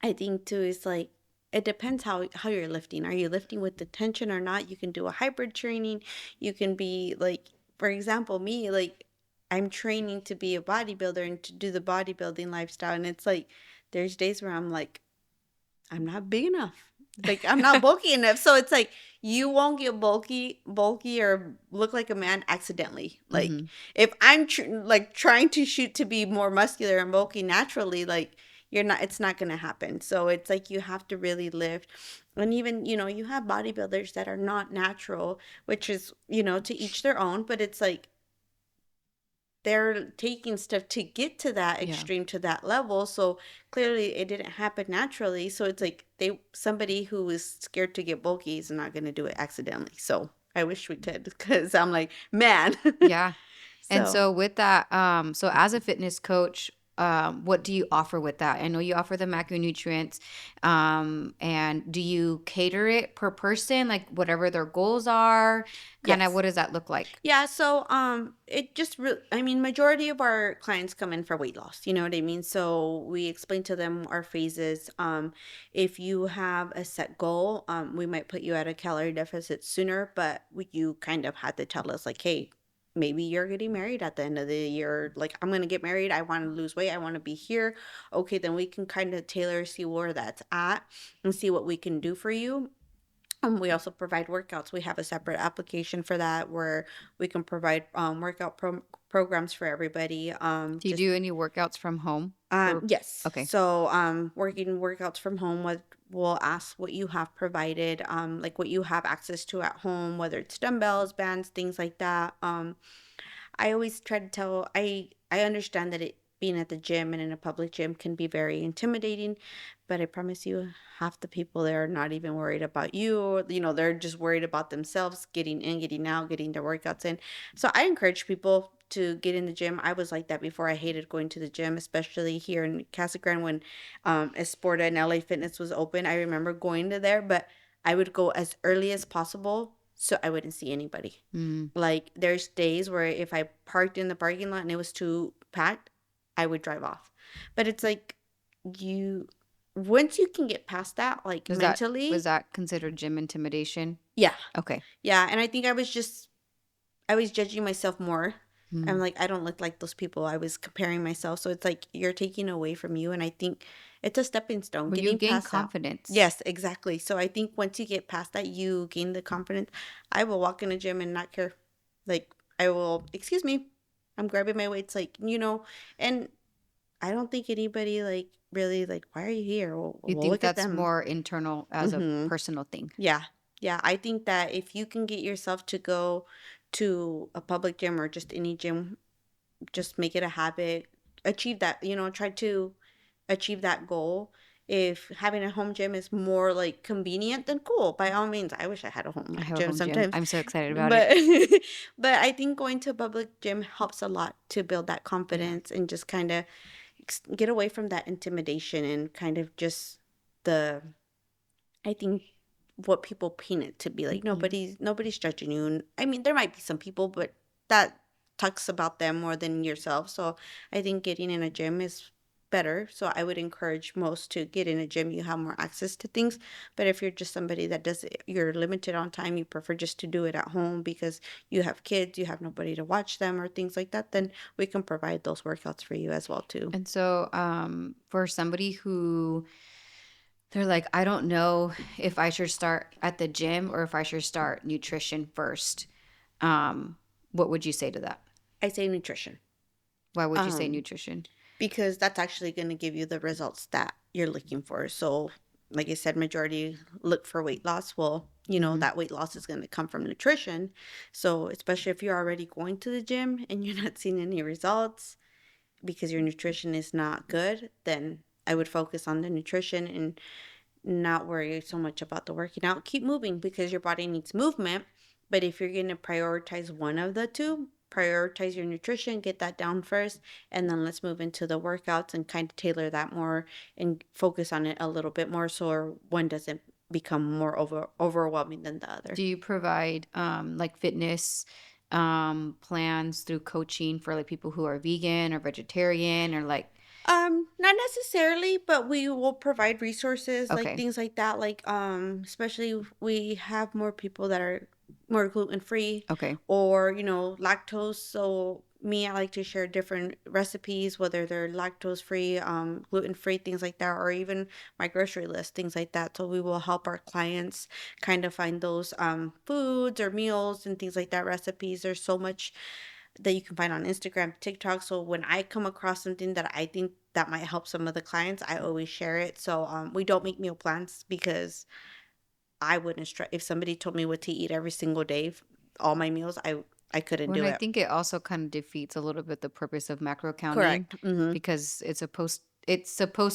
I think too is like, it depends how you're lifting. Are you lifting with the tension or not? You can do a hybrid training. You can be like, for example, me, like, I'm training to be a bodybuilder and to do the bodybuilding lifestyle, and it's like there's days where I'm like, I'm not big enough. Like, I'm not bulky enough. So it's like you won't get bulky or look like a man accidentally. Like, mhm. if I'm like trying to shoot to be more muscular and bulky naturally, like, you're not. It's not gonna happen. So it's like you have to really lift. And even, you have bodybuilders that are not natural, which is, to each their own. But it's like they're taking stuff to get to that Yeah. extreme, to that level. So clearly it didn't happen naturally. So it's like somebody who is scared to get bulky is not going to do it accidentally. So I wish we could, because I'm like, man. Yeah. And So so with that, so as a fitness coach, what do you offer with that? I know you offer the macronutrients, and do you cater it per person, like whatever their goals are? Kind of, yes. what does that look like? Yeah, so it just I mean, majority of our clients come in for weight loss, you know what I mean? So we explain to them our phases. If you have a set goal, we might put you at a calorie deficit sooner, but you kind of had to tell us, like, hey, maybe you're getting married at the end of the year. Like, I'm gonna get married, I want to lose weight, I want to be here. Okay, then we can kind of tailor, see where that's at, and see what we can do for you. We also provide workouts. We have a separate application for that, where we can provide workout programs for everybody. Do you Just do any workouts from home for? Yes. Okay. So working workouts from home, what we'll ask what you have provided, like what you have access to at home, whether it's dumbbells, bands, things like that. I always try to tell. I understand that being at the gym and in a public gym can be very intimidating. But I promise you, half the people there are not even worried about you. Or, they're just worried about themselves, getting in, getting out, getting their workouts in. So I encourage people to get in the gym. I was like that before. I hated going to the gym, especially here in Casa Grande when Esporta and LA Fitness was open. I remember going to there, but I would go as early as possible so I wouldn't see anybody. Mm. Like there's days where if I parked in the parking lot and it was too packed, I would drive off. But it's like you once you can get past that, like Was mentally, that considered gym intimidation? yeah. Okay. Yeah. And I think I was judging myself more. I'm Mm. like, I don't look like those people. I was comparing myself. So it's like you're taking away from you. And I think it's a stepping stone, Well, you getting gain past that. confidence. Yes, exactly. So I think once you get past that, you gain the confidence. I will walk in a gym and not care. Like, I will, excuse me, I'm grabbing my weights, like, and I don't think anybody, like, really, like, why are you here? You Well think look at that's them. more internal as a Mm-hmm. personal thing? Yeah. Yeah. I think that if you can get yourself to go to a public gym or just any gym, just make it a habit, achieve that, try to achieve that goal. If having a home gym is more like convenient, then cool. By all means, I wish I had a home I have a gym home gym. sometimes. I'm so excited about it. But but I think going to a public gym helps a lot to build that Yeah. confidence and just kind of get away from that intimidation and kind of just the I think what people paint it to be like. Yeah. Nobody's judging you. And I mean, there might be some people, but that talks about them more than yourself. So I think getting in a gym is better. So I would encourage most to get in a gym. You have more access to things. But if you're just somebody that does it, you're limited on time, you prefer just to do it at home because you have kids, you have nobody to watch them or things like that, then we can provide those workouts for you as well too. And so, for somebody who they're like, I don't know if I should start at the gym or if I should start nutrition first. Um, what would you say to that? I say nutrition. Why would you say Um, nutrition? because that's actually going to give you the results that you're looking for. So, like I said, majority look for weight loss. Well, Hmm. that weight loss is going to come from nutrition. So, especially if you're already going to the gym and you're not seeing any results because your nutrition is not good, then I would focus on the nutrition and not worry so much about the working out. Keep moving because your body needs movement. But if you're going to prioritize one of the two, prioritize your nutrition, get that down first, and then let's move into the workouts and kind of tailor that more and focus on it a little bit more so one doesn't become more overwhelming than the other. Do you provide like fitness plans through coaching for like people who are vegan or vegetarian or like, Not necessarily, but we will provide resources like okay, things like that. Like, especially if we have more people that are more gluten free okay. or, lactose. So me, I like to share different recipes, whether they're lactose free, gluten free, things like that, or even my grocery list, things like that. So we will help our clients kind of find those foods or meals and things like that, recipes. There's so much that you can find on Instagram, TikTok. So when I come across something that I think that might help some of the clients, I always share it. So we don't make meal plans because I wouldn't if somebody told me what to eat every single day, all my meals, I couldn't Well, and do I it. think it also kind of defeats a little bit the purpose of macro counting Correct. Mm-hmm. because it's supposed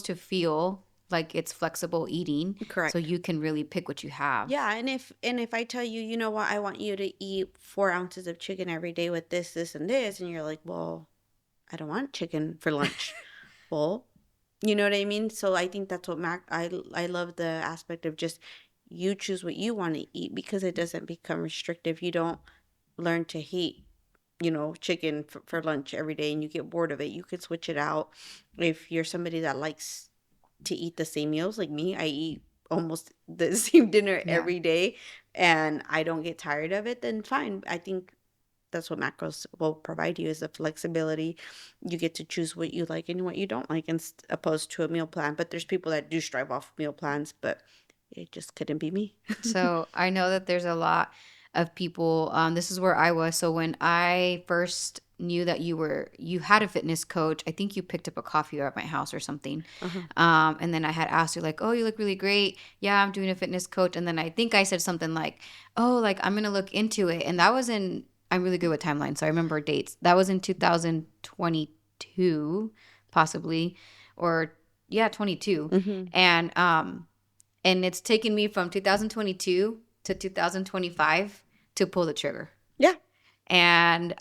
to feel like it's flexible eating, so Correct. you can really pick what you have. Yeah, and if I tell you, you know what, I want you to eat 4 ounces of chicken every day with this, and this, and you're like, well, I don't want chicken for lunch. Well, you know what I mean? So I think that's what I love the aspect of just you choose what you want to eat because it doesn't become restrictive. You don't learn to hate, chicken for lunch every day and you get bored of it. You could switch it out. If you're somebody that likes to eat the same meals like me, I eat almost the same dinner Yeah. every day and I don't get tired of it, then fine. I think that's what macros will provide you is the flexibility. You get to choose what you like and what you don't like, opposed to a meal plan. But there's people that do strive off meal plans, but it just couldn't be me. So I know that there's a lot of people. This is where I was. So when I first knew that you had a fitness coach, I think you picked up a coffee at my house or something. Uh-huh. And then I had asked you like, "Oh, you look really great. Yeah, I'm doing a fitness coach." And then I think I said something like, "Oh, like I'm gonna look into it." And that was in. I'm really good with timelines, so I remember dates. That was in 2022, possibly, or yeah, 22. Mhm. And and it's taken me from 2022 to 2025 to pull the trigger. Yeah. And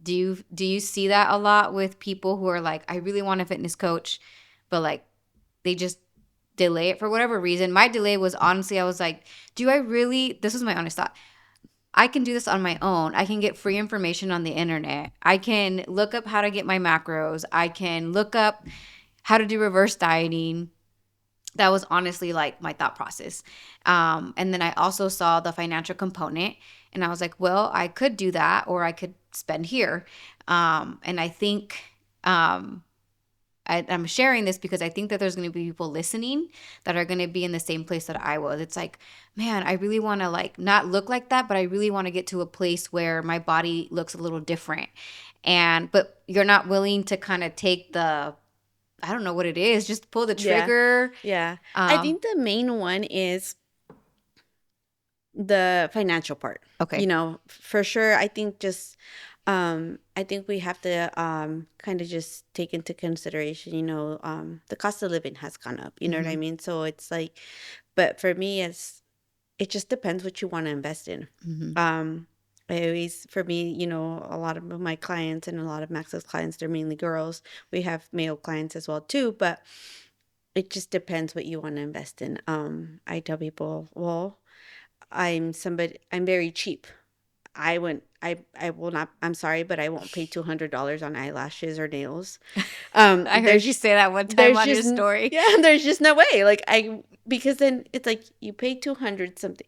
do you see that a lot with people who are like, I really want a fitness coach, but like they just delay it for whatever reason? My delay was honestly, I was like, do I really? This was my honest thought. I can do this on my own. I can get free information on the internet. I can look up how to get my macros. I can look up how to do reverse dieting. That was honestly like my thought process. And then I also saw the financial component, and I was like, well, I could do that, or I could spend here. And I think I'm sharing this because I think that there's going to be people listening that are going to be in the same place that I was. It's like, man, I really want to like not look like that, but I really want to get to a place where my body looks a little different. But you're not willing to kind of take the, I don't know what it is, just pull the Yeah. trigger. Yeah. I think the main one is the financial part. Okay. For sure. I think we have to kind of just take into consideration, the cost of living has gone up. You know what I Mm-hmm. mean? So it's like, but for me, it just depends what you want to invest in. Mm-hmm. For me, a lot of my clients and a lot of Max's clients, they're mainly girls. We have male clients as well too, but it just depends what you want to invest in. I tell people, well, I'm very cheap. I will not, I'm sorry, but I won't pay $200 on eyelashes or nails. I heard you There's, say that one time there's on your just, story. yeah, there's just no way. Because then it's like you pay 200 something.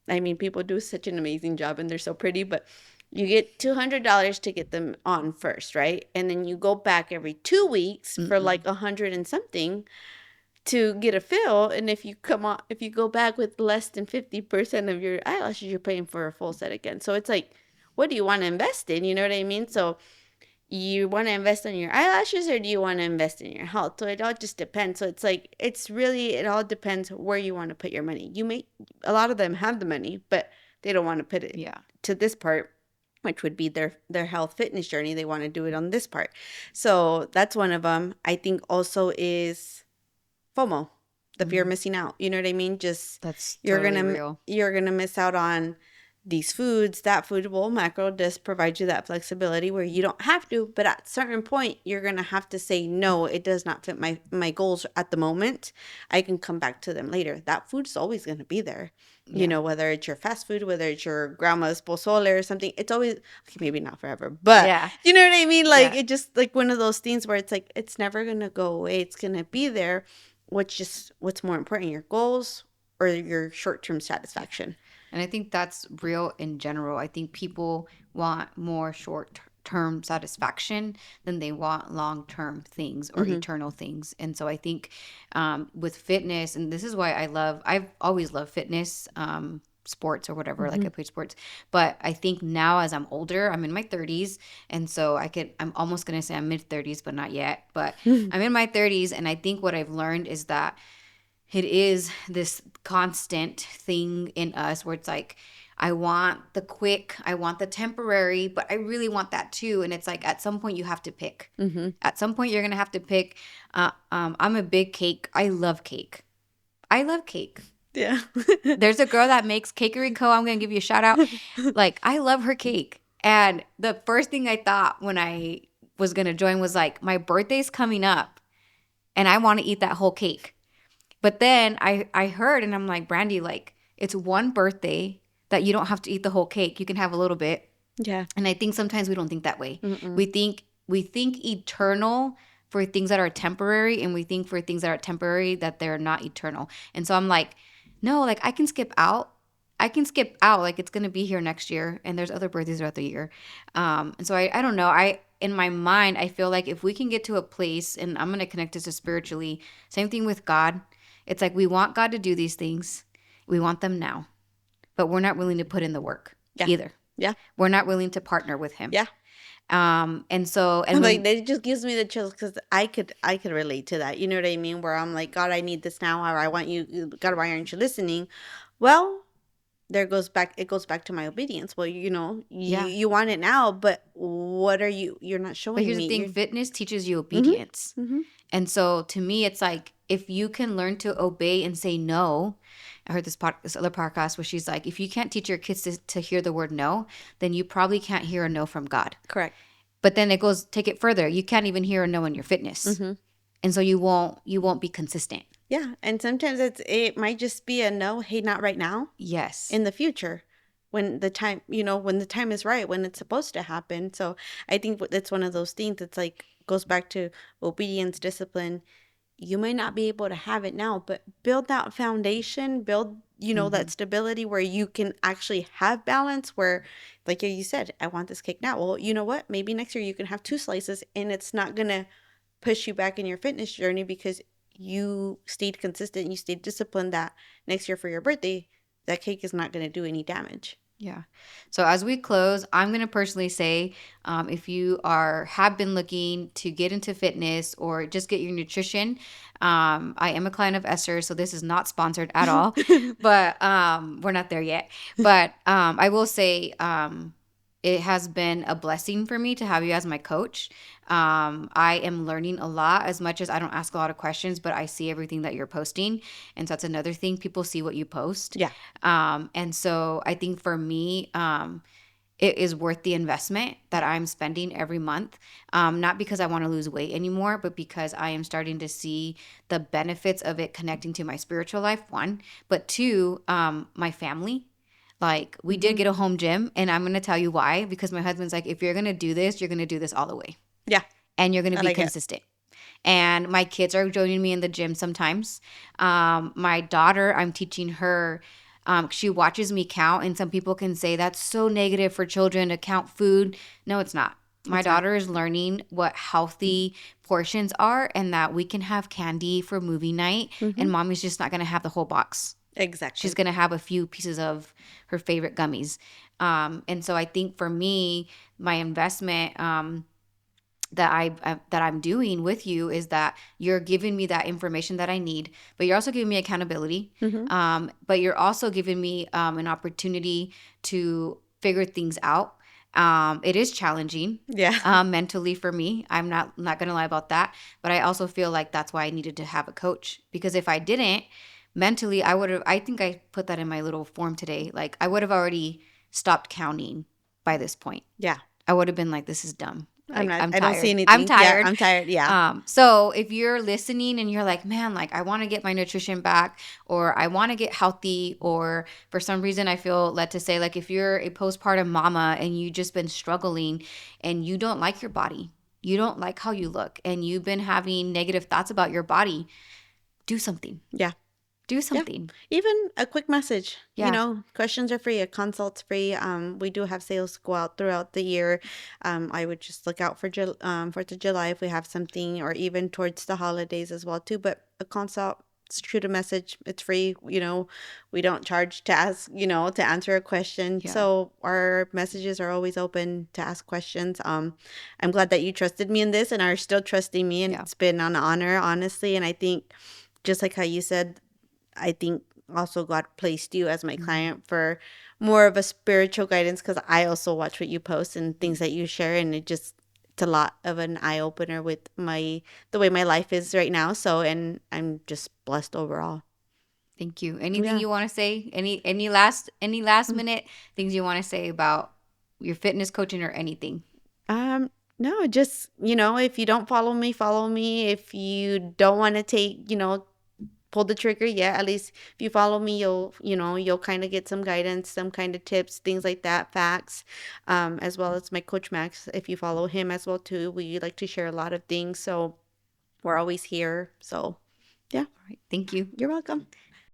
I mean, people do such an amazing job and they're so pretty, but you get $200 to get them on first, right? And then you go back every 2 weeks for Mm-mm. like 100 and something to get a fill. And if you go back with less than 50% of your eyelashes, you're paying for a full set again. So it's like, what do you want to invest in? You know what I mean? So you want to invest in your eyelashes or do you want to invest in your health? So it all just depends. So it's like, it all depends where you want to put your money. A lot of them have the money, but they don't want to put it Yeah. to this part, which would be their health fitness journey. They want to do it on this part. So that's one of them. I think also is FOMO, the fear of Mm-hmm. missing out. You know what I mean? Just That's you're totally gonna real. you're gonna miss out on these foods, that food. Well, macro does provide you that flexibility where you don't have to, but at a certain point, you're gonna have to say no. It does not fit my goals at the moment. I can come back to them later. That food's always gonna be there. Yeah. Whether it's your fast food, whether it's your grandma's pozole or something, it's always okay, maybe not forever, but Yeah. you know what I mean? Like Yeah. it just like one of those things where it's like it's never gonna go away. It's gonna be there. What's more important, your goals or your short-term satisfaction? And I think that's real in general. I think people want more short term satisfaction than they want long term things or Mm-hmm. eternal things. And so I think with fitness, and this is why I've always loved fitness. Sports or whatever, like Mm-hmm. I played sports, but I think now as I'm older, I'm in my 30s, and so I'm almost gonna say I'm mid 30s, but not yet, but I'm in my 30s, and I think what I've learned is that it is this constant thing in us where it's like, I want the quick, I want the temporary, but I really want that too. And it's like at some point you have to pick. Mm-hmm. At some point you're gonna have to pick. I'm a big cake. I love cake. I love cake. Yeah. There's a girl that makes Cakery Co. I'm gonna give you a shout out. Like I love her cake. And the first thing I thought when I was gonna join was like, my birthday's coming up, and I want to eat that whole cake. But then I heard and I'm like, Brandy, like it's one birthday that you don't have to eat the whole cake. You can have a little bit. Yeah. And I think sometimes we don't think that way. Mm-mm. We think eternal for things that are temporary, and we think for things that are temporary that they're not eternal. And so I'm like, no, like I can skip out. I can skip out, like it's gonna be here next year, and there's other birthdays throughout the year. And so I don't know. I in my mind I feel like if we can get to a place, and I'm gonna connect this to spiritually, same thing with God. It's like we want God to do these things. We want them now, but we're not willing to put in the work Yeah. either. Yeah. We're not willing to partner with Him. Yeah. And so, and Like when, that just gives me the chills because I could relate to that. You know what I mean? Where I'm like, God, I need this now, or I want you. God, why aren't you listening? Well, there goes back it goes back to my obedience. Well, Yeah. you want it now, but what are you're not But showing here's the me. thing, You're fitness teaches you Mhm. obedience. Mhm. And so to me, it's like if you can learn to obey and say no. I heard this other podcast where she's like, if you can't teach your kids to hear the word no, then you probably can't hear a no from God. Correct. But then it goes take it further. You can't even hear a no in your fitness. Mhm. And so you won't be consistent. Yeah, and sometimes it might just be a no, hey, not right now, Yes. in the future, when the time, when the time is right, when it's supposed to happen. So I think that's one of those things that's like goes back to obedience, discipline. You may not be able to have it now, but build that foundation, build, that Hmm. stability where you can actually have balance where, like you said, I want this cake now. Well, you know what? Maybe next year you can have two slices and it's not going to push you back in your fitness journey because you stayed consistent, you stayed disciplined that next year for your birthday, that cake is not going to do any damage. Yeah. So as we close, I'm going to personally say, if you have been looking to get into fitness or just get your nutrition, I am a client of Esther, so this is not sponsored at all, but we're not there yet. But I will say, it has been a blessing for me to have you as my coach. I am learning a lot as much as I don't ask a lot of questions, but I see everything that you're posting. And so that's another thing. People see what you post. Yeah. And so I think for me, it is worth the investment that I'm spending every month. Not because I want to lose weight anymore, but because I am starting to see the benefits of it connecting to my spiritual life, one, but two, my family. Like we did Hmm. get a home gym, and I'm going to tell you why. Because my husband's like, if you're going to do this, you're going to do this all the way, Yeah, and you're going to I be like it. consistent. And my kids are joining me in the gym sometimes. My daughter, I'm teaching her. She watches me count, and some people can say that's so negative for children to count food. No, it's not. My It's not. daughter is learning what healthy portions are, and that we can have candy for movie night, Hmm. and mommy's just not going to have the whole box. She's Exactly. going to have a few pieces of her favorite gummies. And so I think for me, my investment, that I'm doing with you is that you're giving me that information that I need, but you're also giving me accountability. Hmm. But you're also giving me an opportunity to figure things out. It is challenging Yeah. mentally for me. I'm not gonna lie about that. But I also feel like that's why I needed to have a coach, because if I didn't mentally, I would have. I think I put that in my little form today. Like I would have already stopped counting by this point. Yeah. I would have been like, this is dumb. I'm Like, not, I'm I don't see tired. I'm anything. Yeah, tired. I'm tired. Yeah. So if you're listening and you're like, man, like I want to get my nutrition back, or I want to get healthy, or for some reason I feel led to say, like, if you're a postpartum mama and you just been struggling and you don't like your body, you don't like how you look, and you've been having negative thoughts about your body, do something. Yeah. Do Yeah. something. Even a quick message. Yeah. Questions are free. A consult's free. We do have sales go out throughout the year. I would just look out for 4th of July if we have something, or even towards the holidays as well too. But a consult, shoot a message. It's free. We don't charge to ask. To answer a question. Yeah. So our messages are always open to ask questions. I'm glad that you trusted me in this and are still trusting me, and Yeah. it's been an honor, honestly. And I think, just like how you said, I think also God placed you as my Mhm. client for more of a spiritual guidance, because I also watch what you post and things that you share, and it's a lot of an eye opener with the way my life is right now. So, and I'm just blessed overall. Thank you. Anything Yeah. you want to say? Any last minute things you want to say about your fitness coaching or anything? No, just, if you don't follow me, follow me. If you don't want to pull the trigger yet, at least if you follow me, you'll kind of get some guidance, some kind of tips, things like that, facts, as well as my coach Max. If you follow him as well too, we like to share a lot of things, so we're always here. So yeah, All right. Thank you. you're welcome.